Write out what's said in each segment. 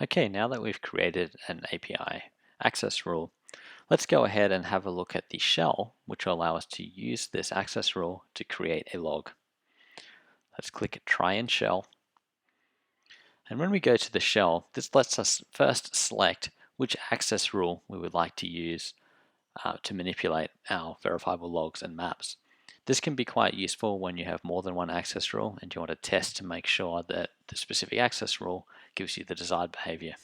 Okay, now that we've created an API access rule, let's go ahead and have a look at the shell, which will allow us to use this access rule to create a log. Let's click Try in Shell. And when we go to the shell, this lets us first select which access rule we would like to use to manipulate our verifiable logs and maps. This can be quite useful when you have more than one access rule and you want to test to make sure that the specific access rule gives you the desired behavior.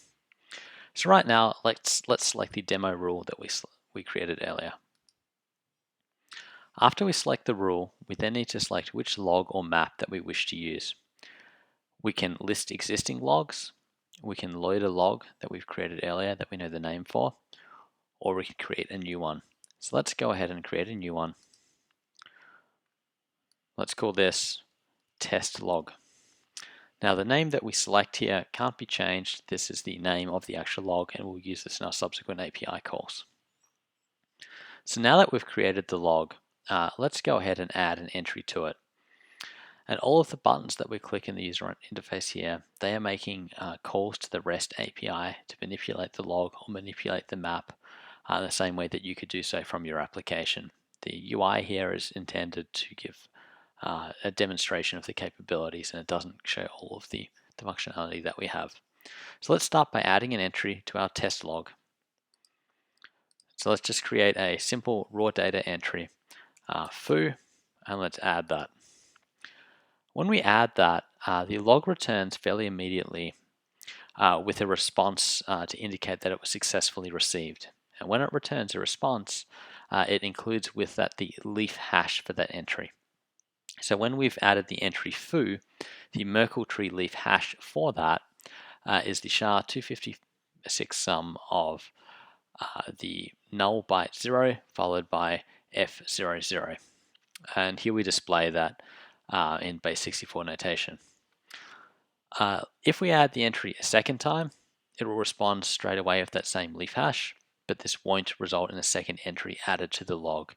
So right now, let's select the demo rule that we created earlier. After we select the rule, we then need to select which log or map that we wish to use. We can list existing logs, we can load a log that we've created earlier that we know the name for, or we can create a new one. So let's go ahead and create a new one. Let's call this test log. Now the name that we select here can't be changed. This is the name of the actual log and we'll use this in our subsequent API calls. So now that we've created the log, let's go ahead and add an entry to it. And all of the buttons that we click in the user interface here, they are making calls to the REST API to manipulate the log or manipulate the map the same way that you could do so from your application. The UI here is intended to give a demonstration of the capabilities, and it doesn't show all of the functionality that we have. So let's start by adding an entry to our test log. So let's just create a simple raw data entry, foo, and let's add that. When we add that, the log returns fairly immediately with a response to indicate that it was successfully received. And when it returns a response, it includes with that the leaf hash for that entry. So when we've added the entry foo, the Merkle tree leaf hash for that is the SHA-256 sum of the null byte 0 followed by F00. And here we display that in base 64 notation. If we add the entry a second time, it will respond straight away with that same leaf hash, but this won't result in a second entry added to the log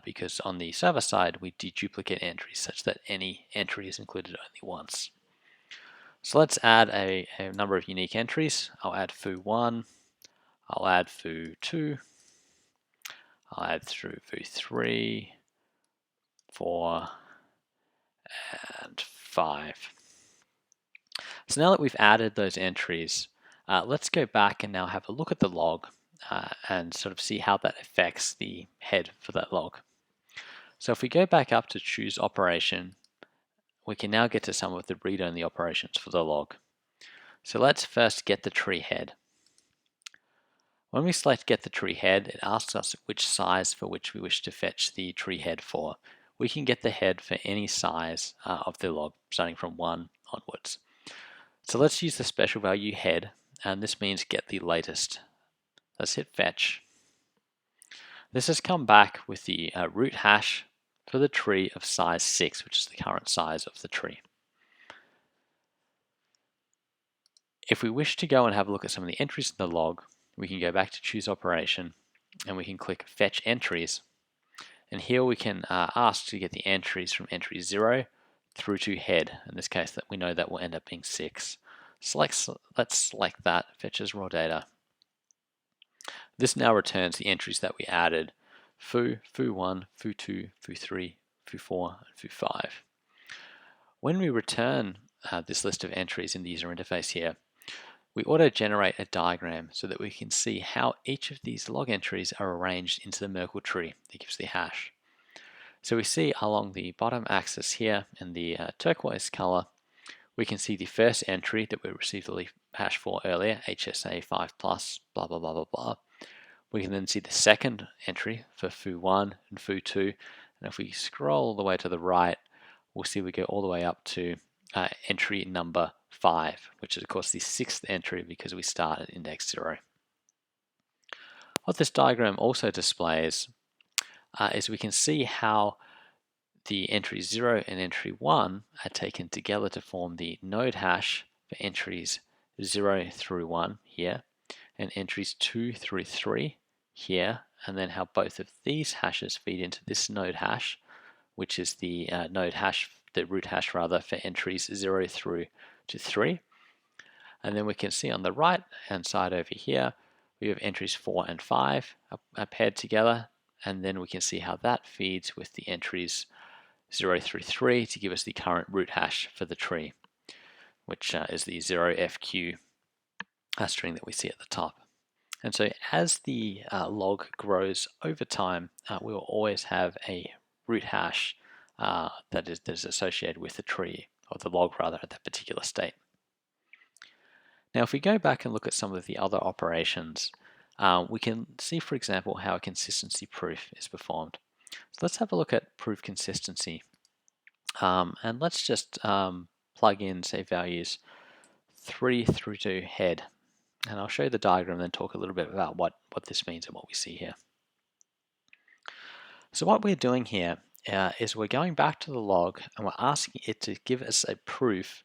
because on the server side we deduplicate entries such that any entry is included only once. So let's add a number of unique entries. I'll add foo1, I'll add foo2, I'll add through foo3, 4, and 5. So now that we've added those entries, let's go back and now have a look at the log and sort of see how that affects the head for that log. So if we go back up to choose operation, we can now get to some of the read-only operations for the log. So let's first get the tree head. When we select get the tree head, it asks us which size for which we wish to fetch the tree head for. We can get the head for any size of the log, starting from 1 onwards. So let's use the special value head, and this means get the latest. Let's hit fetch. This has come back with the root hash for the tree of size 6, which is the current size of the tree. If we wish to go and have a look at some of the entries in the log, we can go back to choose operation and we can click fetch entries. And here we can ask to get the entries from entry 0 through to head. In this case, that we know that will end up being 6. Let's select that, fetches raw data. This now returns the entries that we added: foo, foo1, foo2, foo3, foo4, and foo5. When we return this list of entries in the user interface here, we auto-generate a diagram so that we can see how each of these log entries are arranged into the Merkle tree that gives the hash. So we see along the bottom axis here in the turquoise color, we can see the first entry that we received the leaf hash for earlier, HSA 5+, blah, blah, blah, blah, blah. We can then see the second entry for foo1 and foo2, and if we scroll all the way to the right, we'll see we go all the way up to entry number 5, which is of course the 6th entry because we start at index 0. What this diagram also displays is we can see how the entry 0 and entry 1 are taken together to form the node hash for entries 0 through 1 here, and entries 2 through 3 here, and then how both of these hashes feed into this node hash, which is the node hash, the root hash rather, for entries 0 through to 3. And then we can see on the right hand side over here, we have entries 4 and 5 are paired together, and then we can see how that feeds with the entries 0 through 3 to give us the current root hash for the tree, which is the 0fq string that we see at the top. And so as the log grows over time, we will always have a root hash that is associated with the tree, or the log rather, at that particular state. Now if we go back and look at some of the other operations, we can see, for example, how a consistency proof is performed. So let's have a look at proof consistency. And let's just plug in, say, values 3 through to head. And I'll show you the diagram and then talk a little bit about what this means and what we see here. So what we're doing here is we're going back to the log and we're asking it to give us a proof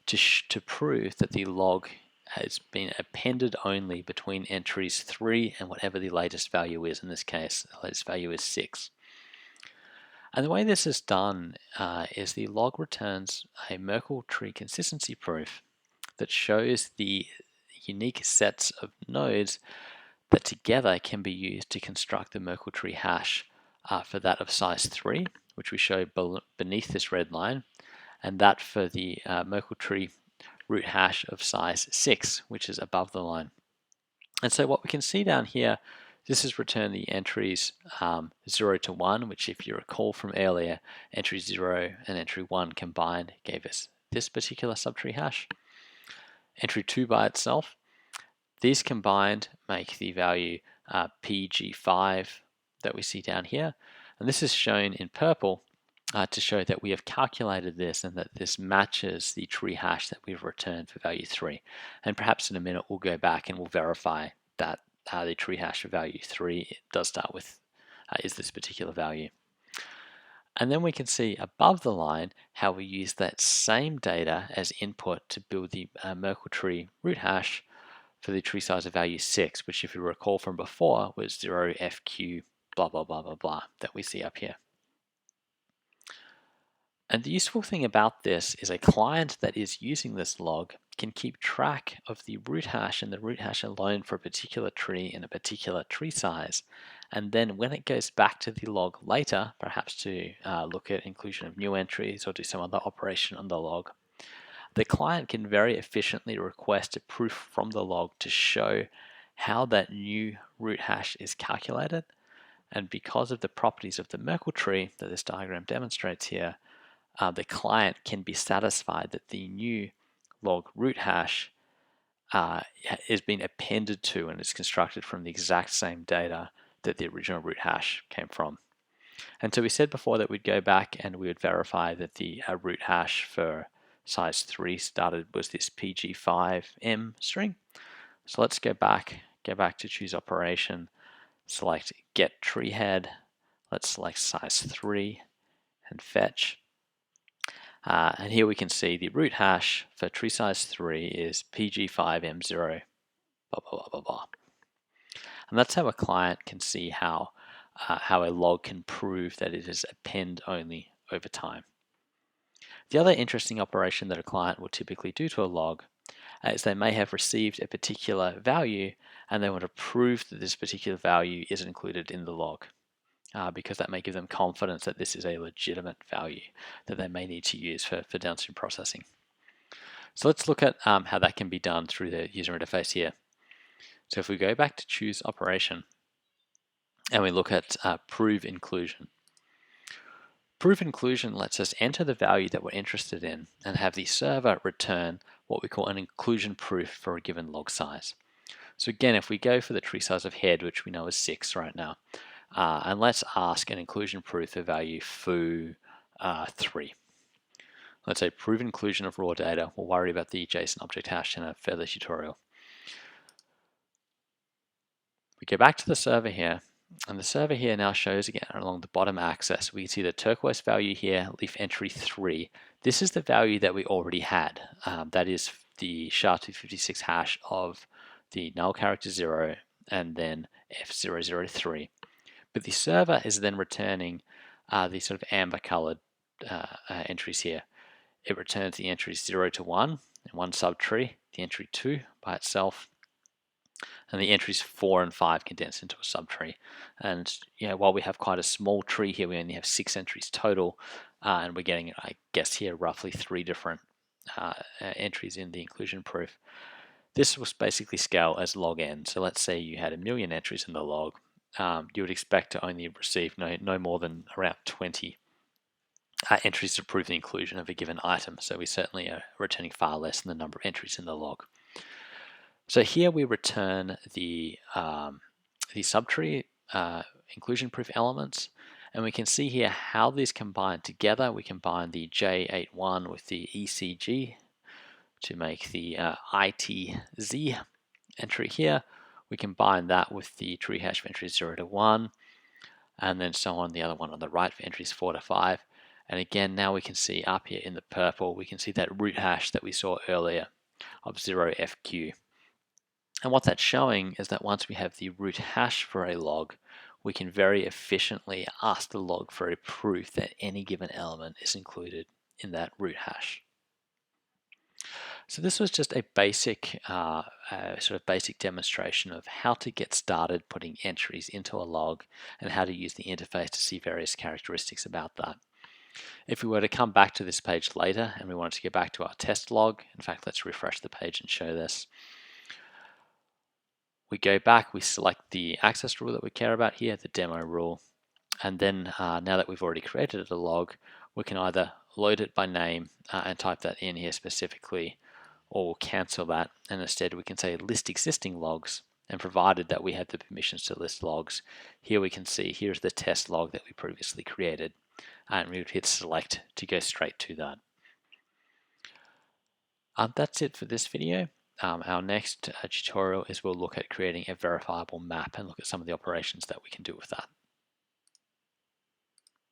to prove that the log has been appended only between entries 3 and whatever the latest value is. In this case, the latest value is 6. And the way this is done is the log returns a Merkle tree consistency proof that shows the unique sets of nodes that together can be used to construct the Merkle tree hash for that of size 3, which we show beneath this red line, and that for the Merkle tree root hash of size 6, which is above the line. And so what we can see down here, this has returned the entries 0 to 1, which, if you recall from earlier, entry 0 and entry 1 combined gave us this particular subtree hash. Entry 2 by itself, these combined make the value PG5 that we see down here. And this is shown in purple to show that we have calculated this and that this matches the tree hash that we've returned for value 3. And perhaps in a minute we'll go back and we'll verify that the tree hash for value 3 does start with is this particular value. And then we can see above the line how we use that same data as input to build the Merkle tree root hash for the tree size of value 6, which, if you recall from before, was 0fq blah blah blah blah blah that we see up here. And the useful thing about this is a client that is using this log can keep track of the root hash and the root hash alone for a particular tree in a particular tree size. And then when it goes back to the log later, perhaps to look at inclusion of new entries or do some other operation on the log, the client can very efficiently request a proof from the log to show how that new root hash is calculated. And because of the properties of the Merkle tree that this diagram demonstrates here, the client can be satisfied that the new log root hash is being appended to and is constructed from the exact same data that the original root hash came from. And so we said before that we'd go back and we would verify that the root hash for size 3 was this PG5M string. So let's go back to choose operation, select get tree head, let's select size 3 and fetch. And here we can see the root hash for tree size 3 is PG5M0, blah, blah, blah, blah, blah. And that's how a client can see how a log can prove that it is append only over time. The other interesting operation that a client will typically do to a log is they may have received a particular value and they want to prove that this particular value is included in the log. Because that may give them confidence that this is a legitimate value that they may need to use for downstream processing. So let's look at how that can be done through the user interface here. So if we go back to choose operation and we look at prove inclusion. Prove inclusion lets us enter the value that we're interested in and have the server return what we call an inclusion proof for a given log size. So again, if we go for the tree size of head, which we know is 6 right now, and let's ask an inclusion proof for value foo 3. Let's say prove inclusion of raw data. We'll worry about the JSON object hash in a further tutorial. We go back to the server here, and the server here now shows again along the bottom axis. We can see the turquoise value here, leaf entry 3. This is the value that we already had. That is the SHA-256 hash of the null character 0 and then F003. But the server is then returning these sort of amber colored entries here. It returns the entries 0 to 1 in one subtree, the entry 2 by itself, and the entries 4 and 5 condense into a subtree. And while we have quite a small tree here, we only have 6 entries total, and we're getting, I guess here, roughly 3 different entries in the inclusion proof. This will basically scale as log n. So let's say you had 1,000,000 entries in the log. You would expect to only receive no more than around 20 entries to prove the inclusion of a given item. So we certainly are returning far less than the number of entries in the log. So here we return the subtree inclusion proof elements, and we can see here how these combine together. We combine the J81 with the ECG to make the ITZ entry here. We combine that with the tree hash for entries 0 to 1, and then so on the other one on the right for entries 4 to 5. And again, now we can see up here in the purple, we can see that root hash that we saw earlier of 0FQ. And what that's showing is that once we have the root hash for a log, we can very efficiently ask the log for a proof that any given element is included in that root hash. So this was just a basic, sort of basic demonstration of how to get started putting entries into a log and how to use the interface to see various characteristics about that. If we were to come back to this page later and we wanted to get back to our test log, in fact, let's refresh the page and show this. We go back, we select the access rule that we care about here, the demo rule, and then now that we've already created a log, we can either load it by name and type that in here specifically, or we'll cancel that, and instead we can say list existing logs, and provided that we have the permissions to list logs, here we can see here's the test log that we previously created, and we would hit select to go straight to that. That's it for this video. Our next tutorial is we'll look at creating a verifiable map and look at some of the operations that we can do with that.